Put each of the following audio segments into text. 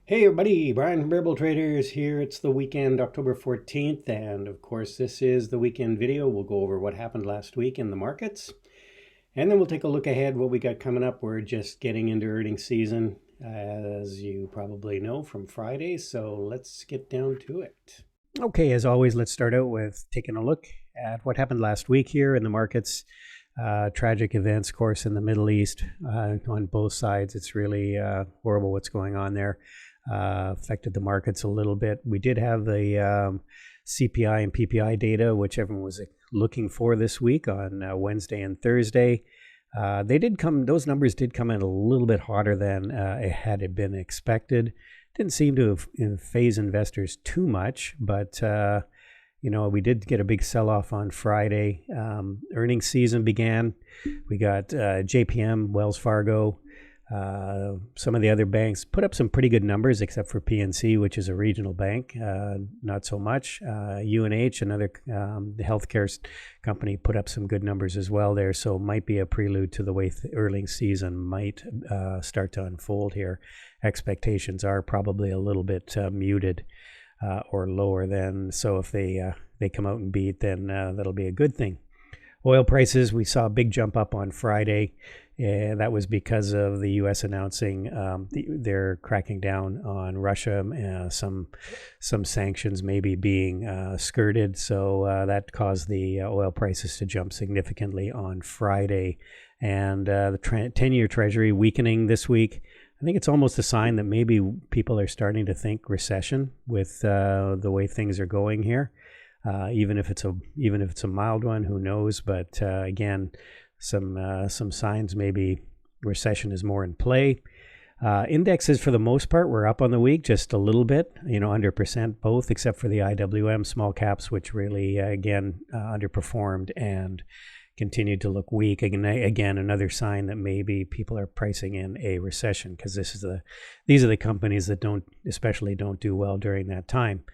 Hey everybody, Brian from Bearable Traders here. It's the weekend, October 14th, and of course this is the weekend video. We'll go over what happened last week in the markets, and then we'll take a look ahead what we got coming up. We're just getting into earnings season, as you probably know from Friday, so let's get down to it. Okay, as always, let's start out with taking a look at what happened last week here in the markets. Tragic events, of course, in the Middle East on both sides. It's really horrible what's going on there. Affected the markets a little bit. We did have the CPI and PPI data, which everyone was looking for this week on Wednesday and Thursday. Those numbers did come in a little bit hotter than it had been expected. Didn't seem to phase investors too much, but we did get a big sell-off on Friday. Earnings season began. We got JPM, Wells Fargo, some of the other banks put up some pretty good numbers, except for PNC, which is a regional bank, not so much. UNH, another the healthcare company, put up some good numbers as well there, so it might be a prelude to the way earnings season might start to unfold here. Expectations are probably a little bit muted or lower than, so if they come out and beat, then that'll be a good thing. Oil prices, we saw a big jump up on Friday. That was because of the U.S. announcing they're cracking down on Russia, some sanctions maybe being skirted. So that caused the oil prices to jump significantly on Friday. And the 10-year Treasury weakening this week. I think it's almost a sign that maybe people are starting to think recession with the way things are going here. Even if it's a mild one, who knows? But again, some signs maybe recession is more in play. Indexes for the most part were up on the week, just a little bit, under percent both, except for the IWM small caps, which really again underperformed and continued to look weak. Again, another sign that maybe people are pricing in a recession, because these are the companies that don't do well during that time.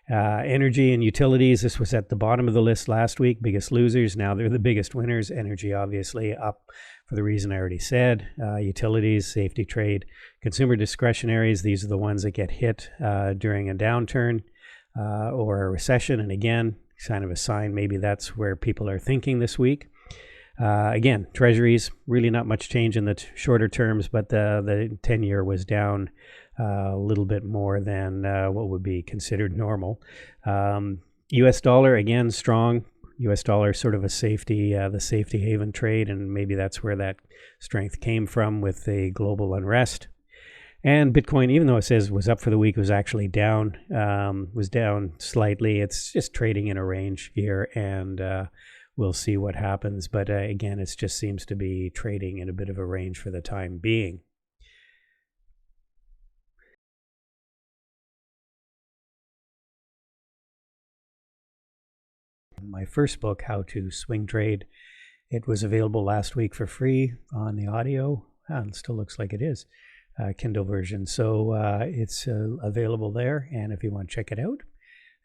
Energy and utilities, this was at the bottom of the list last week, biggest losers. Now they're the biggest winners. Energy obviously up for the reason I already said. Utilities, safety trade, consumer discretionaries, these are the ones that get hit during a downturn or a recession. And again, kind of a sign maybe that's where people are thinking this week. Again, treasuries, really not much change in the shorter terms, but the 10-year was down a little bit more than what would be considered normal. U.S. dollar, again, strong. U.S. dollar sort of the safety haven trade, and maybe that's where that strength came from with the global unrest. And Bitcoin, even though it says was up for the week, was actually down, was down slightly. It's just trading in a range here, and we'll see what happens. But again, it just seems to be trading in a bit of a range for the time being. My first book, How to Swing Trade, it was available last week for free on the audio. It still looks like it is. Kindle version. So it's available there, and if you want to check it out,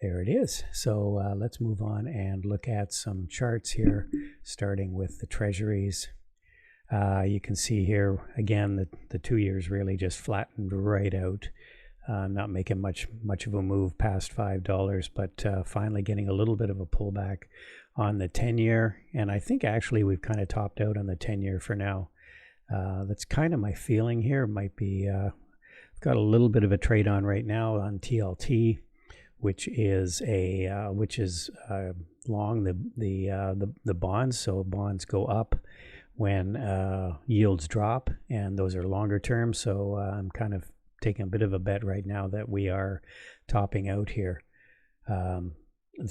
there it is. So let's move on and look at some charts here, starting with the treasuries. You can see here, again, the 2 years really just flattened right out, not making much of a move past $5, but finally getting a little bit of a pullback on the 10-year. And I think actually we've kind of topped out on the 10-year for now. That's kind of my feeling here. Might be I've got a little bit of a trade on right now on TLT, which is long the bonds. So bonds go up when yields drop, and those are longer term. So I'm kind of taking a bit of a bet right now that we are topping out here. The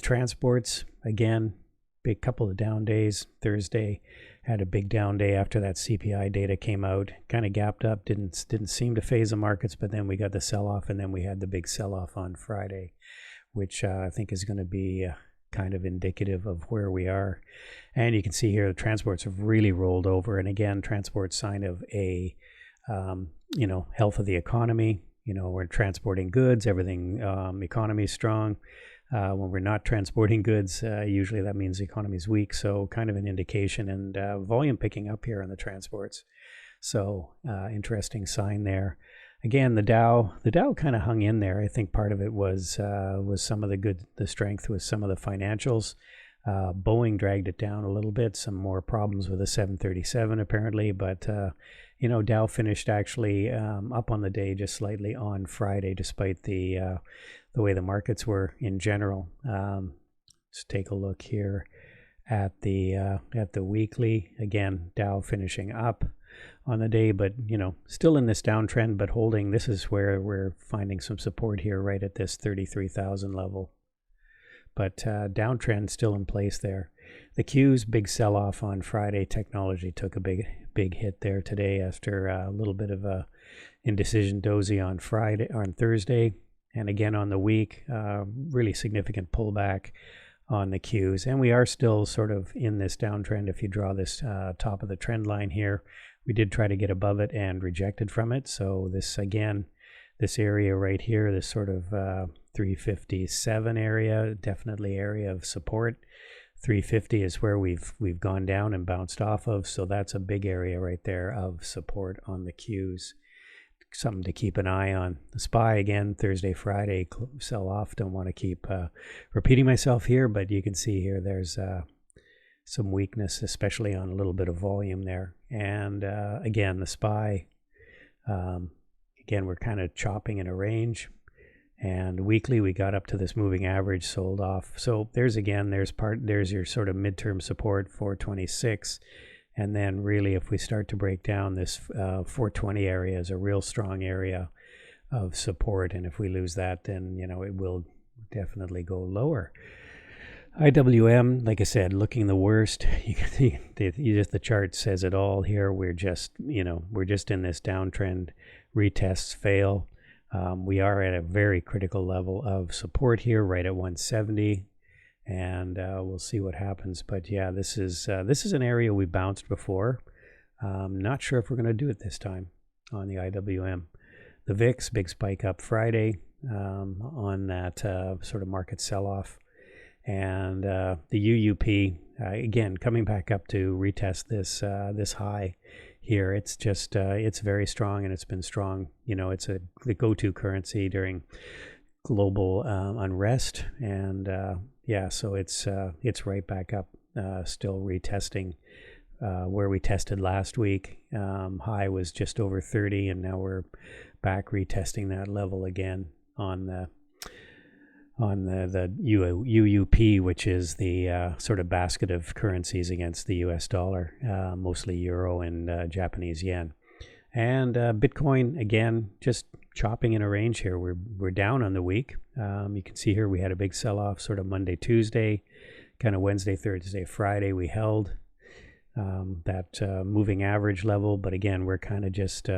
transports, again, big couple of down days. Thursday had a big down day after that CPI data came out. Kind of gapped up, didn't seem to phase the markets, but then we got the sell-off, and then we had the big sell-off on Friday, which I think is going to be kind of indicative of where we are. And you can see here the transports have really rolled over, and again, transport sign of a health of the economy. We're transporting goods, everything, economy is strong. When we're not transporting goods, usually that means the economy is weak. So kind of an indication, and volume picking up here on the transports. So interesting sign there. Again, the Dow kind of hung in there. I think part of it was some of the strength with some of the financials. Boeing dragged it down a little bit. Some more problems with the 737 apparently, but Dow finished actually up on the day just slightly on Friday, despite the way the markets were in general. Let's take a look here at the weekly. Again, Dow finishing up on the day, but still in this downtrend, but holding. This is where we're finding some support here, right at this 33,000 level. But downtrend still in place there. The Q's big sell-off on Friday. Technology took a big hit there today after a little bit of a indecision dozy on Thursday, and again on the week, really significant pullback on the Q's. And we are still sort of in this downtrend. If you draw this top of the trend line here, we did try to get above it and rejected from it. So this, again, this area right here, this sort of 357 area, definitely area of support. 350 is where we've gone down and bounced off of. So that's a big area right there of support on the Qs. Something to keep an eye on. The SPY, again, Thursday, Friday, sell off. Don't want to keep repeating myself here, but you can see here there's some weakness, especially on a little bit of volume there. And again, the SPY, again, we're kind of chopping in a range. And weekly, we got up to this moving average, sold off. So there's your sort of midterm support, 426. And then really, if we start to break down, this 420 area is a real strong area of support. And if we lose that, then, it will definitely go lower. IWM, like I said, looking the worst. The chart says it all here. We're just in this downtrend. Retests fail. We are at a very critical level of support here, right at 170. And we'll see what happens. But yeah, this is an area we bounced before. Not sure if we're going to do it this time on the IWM. The VIX, big spike up Friday on that sort of market sell-off. And the UUP, again, coming back up to retest this high here. It's just, it's very strong, and it's been strong. It's the go-to currency during global unrest. And so it's right back up, still retesting where we tested last week. High was just over 30, and now we're back retesting that level again on the UUP, which is the sort of basket of currencies against the US dollar, mostly euro and Japanese yen. And Bitcoin, again, just chopping in a range here. We're down on the week. You can see here we had a big sell-off sort of Monday, Tuesday, kind of Wednesday, Thursday, Friday. We held that moving average level, but again, we're kind of just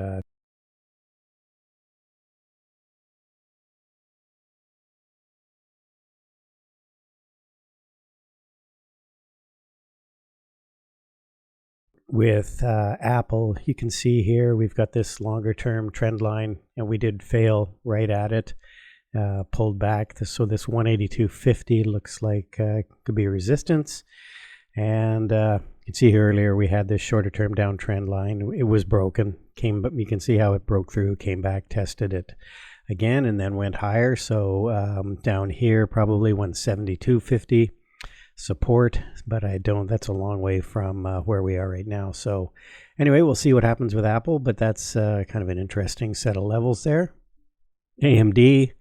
with Apple. You can see here we've got this longer term trend line, and we did fail right at it, pulled back. So this 182.50 looks like could be a resistance. And you can see here earlier we had this shorter term downtrend line. It was broken, but you can see how it broke through, came back, tested it again, and then went higher. So down here probably 172.50 support, but that's a long way from where we are right now. So anyway, we'll see what happens with Apple, but that's kind of an interesting set of levels there. AMD,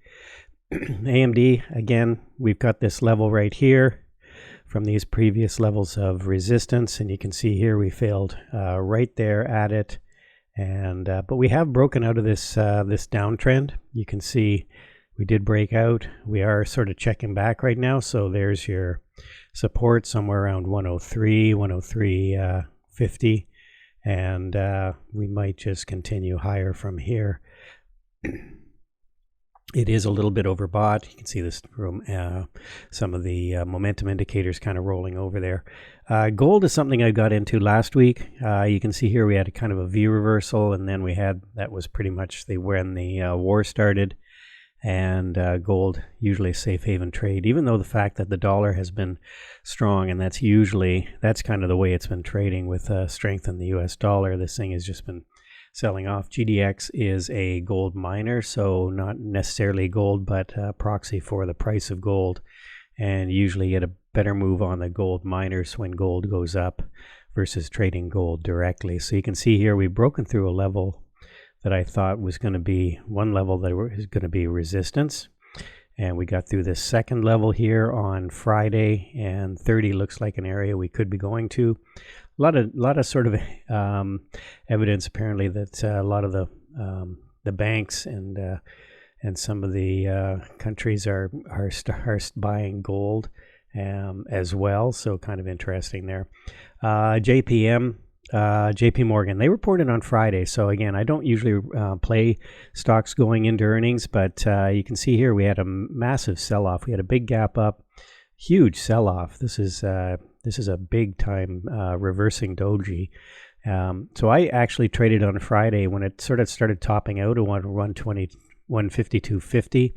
again, we've got this level right here from these previous levels of resistance, and you can see here we failed right there at it. And but we have broken out of this downtrend. You can see we did break out. We are sort of checking back right now. So there's your support somewhere around 103, 103.50, and we might just continue higher from here. It is a little bit overbought. You can see this room, some of the momentum indicators kind of rolling over there. Gold is something I got into last week. You can see here we had a kind of a V reversal, and then that was pretty much when the war started. And gold, usually a safe haven trade, even though the fact that the dollar has been strong, and that's kind of the way it's been trading with strength in the US dollar. This thing has just been selling off. GDX is a gold miner, so not necessarily gold, but a proxy for the price of gold. And usually get a better move on the gold miners when gold goes up versus trading gold directly. So you can see here we've broken through a level that I thought was going to be one level that is going to be resistance. And we got through this second level here on Friday, and 30 looks like an area we could be going to. A lot of sort of evidence apparently that a lot of the banks and some of the countries are buying gold as well. So kind of interesting there. JP Morgan, they reported on Friday. So again, I don't usually play stocks going into earnings, but you can see here we had a massive sell-off. We had a big gap up, huge sell-off. This is a big time reversing doji. So I actually traded on Friday when it sort of started topping out at 152.50.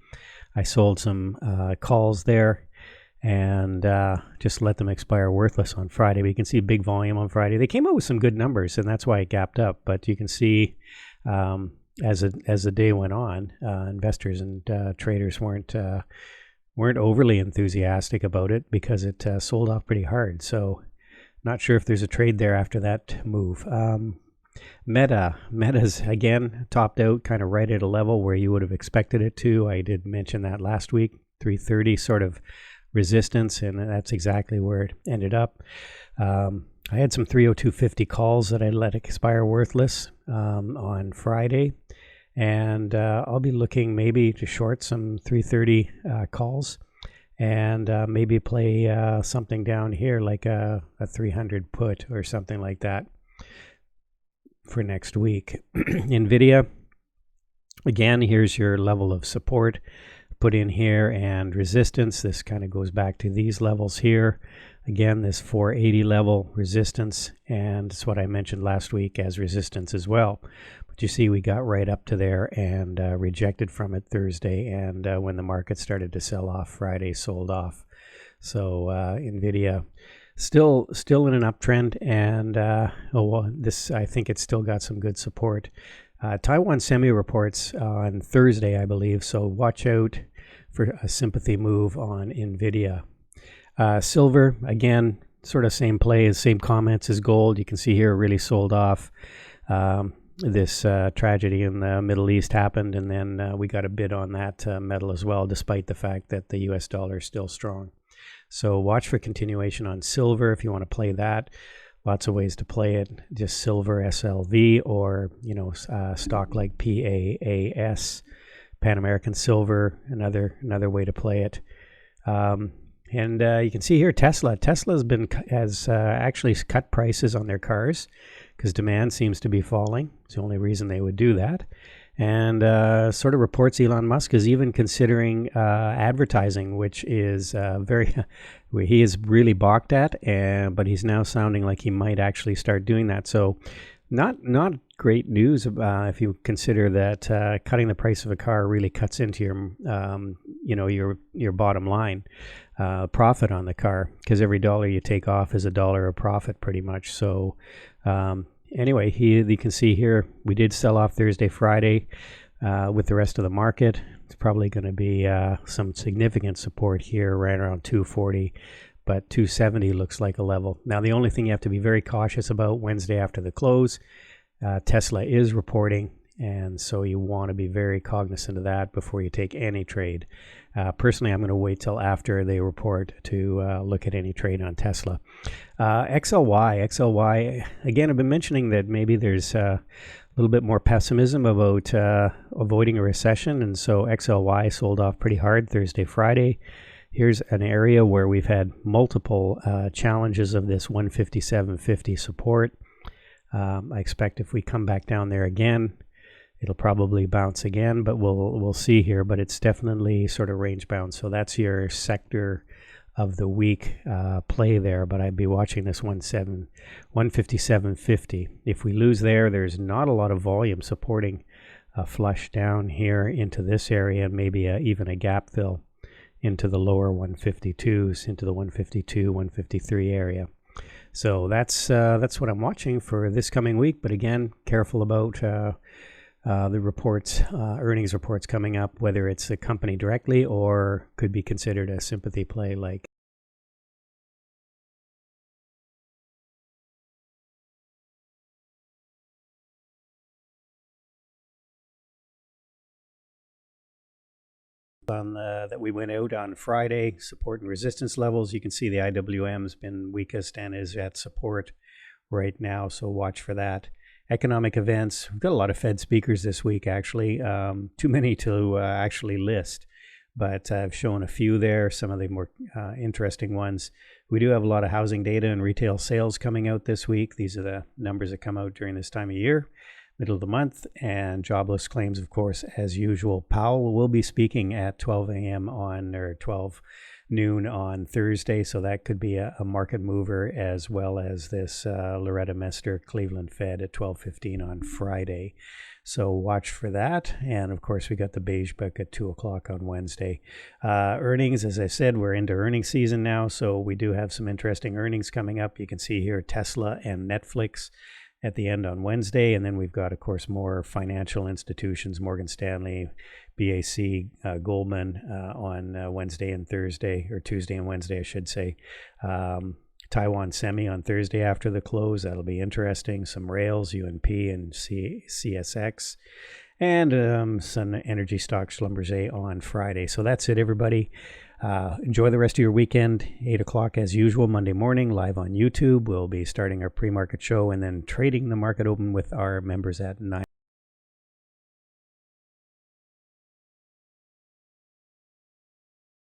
I sold some calls there and just let them expire worthless on Friday. But you can see big volume on Friday. They came out with some good numbers, and that's why it gapped up. But you can see as the day went on, investors and traders weren't overly enthusiastic about it because it sold off pretty hard. So not sure if there's a trade there after that move. Meta's again topped out kind of right at a level where you would have expected it to. I did mention that last week, 330 sort of resistance, and that's exactly where it ended up. I had some 302.50 calls that I let expire worthless on Friday, and I'll be looking maybe to short some 330 calls and maybe play something down here like a 300 put or something like that for next week. NVIDIA, again, here's your level of support put in here and resistance. This kind of goes back to these levels here. Again, this 480 level resistance, and it's what I mentioned last week as resistance as well. But you see we got right up to there and rejected from it Thursday, and when the market started to sell off Friday, sold off. So NVIDIA still in an uptrend, and this, I think it's still got some good support. Taiwan Semi reports on Thursday, I believe, so watch out for a sympathy move on NVIDIA. Silver, again, sort of same play, same comments as gold. You can see here it really sold off. This tragedy in the Middle East happened, and then we got a bid on that metal as well, despite the fact that the US dollar is still strong. So watch for continuation on silver if you want to play that. Lots of ways to play it. Just silver SLV, or stock like PAAS, Pan American Silver, another way to play it. And you can see here Tesla. Tesla has actually cut prices on their cars because demand seems to be falling. It's the only reason they would do that. And sort of reports Elon Musk is even considering advertising, which is he is really balked at, but he's now sounding like he might actually start doing that. So not great news if you consider that cutting the price of a car really cuts into your bottom line profit on the car, because every dollar you take off is $1 of profit pretty much. So anyway, you can see here we did sell off Thursday, Friday with the rest of the market. It's probably going to be some significant support here right around 240, but 270 looks like a level. Now, the only thing you have to be very cautious about Wednesday after the close, Tesla is reporting, and so you want to be very cognizant of that before you take any trade. Personally, I'm going to wait till after they report to look at any trade on Tesla. XLY, again, I've been mentioning that maybe there's a little bit more pessimism about avoiding a recession, and so XLY sold off pretty hard Thursday, Friday. Here's an area where we've had multiple challenges of this 157.50 support. I expect if we come back down there again, it'll probably bounce again, but we'll see here. But it's definitely sort of range bound. So that's your sector of the week play there. But I'd be watching this 157.50. If we lose there, there's not a lot of volume supporting a flush down here into this area, and maybe even a gap fill into the lower 152s, into the 152, 153 area. So that's what I'm watching for this coming week. But again, careful about the reports, earnings reports coming up, whether it's a company directly or could be considered a sympathy play like that we went out on Friday, support and resistance levels. You can see the IWM's been weakest and is at support right now, so watch for that. Economic events, we've got a lot of Fed speakers this week, actually. Too many to actually list, but I've shown a few there, some of the more interesting ones. We do have a lot of housing data and retail sales coming out this week. These are the numbers that come out during this time of year, middle of the month, and jobless claims, of course, as usual. Powell will be speaking at 12 a.m. or 12 noon on Thursday, so that could be a market mover, as well as this Loretta Mester Cleveland Fed at 12:15 on Friday. So watch for that. And of course, we got the Beige Book at 2 o'clock on Wednesday. Earnings, as I said, we're into earnings season now, so we do have some interesting earnings coming up. You can see here Tesla and Netflix at the end on Wednesday. And then we've got, of course, more financial institutions, Morgan Stanley, BAC, Goldman on Wednesday and Thursday, or Tuesday and Wednesday, I should say. Taiwan Semi on Thursday after the close. That'll be interesting. Some rails, UNP and CSX. And some energy stocks, Schlumberger on Friday. So that's it, everybody. Enjoy the rest of your weekend. 8 o'clock as usual, Monday morning, live on YouTube. We'll be starting our pre-market show and then trading the market open with our members at 9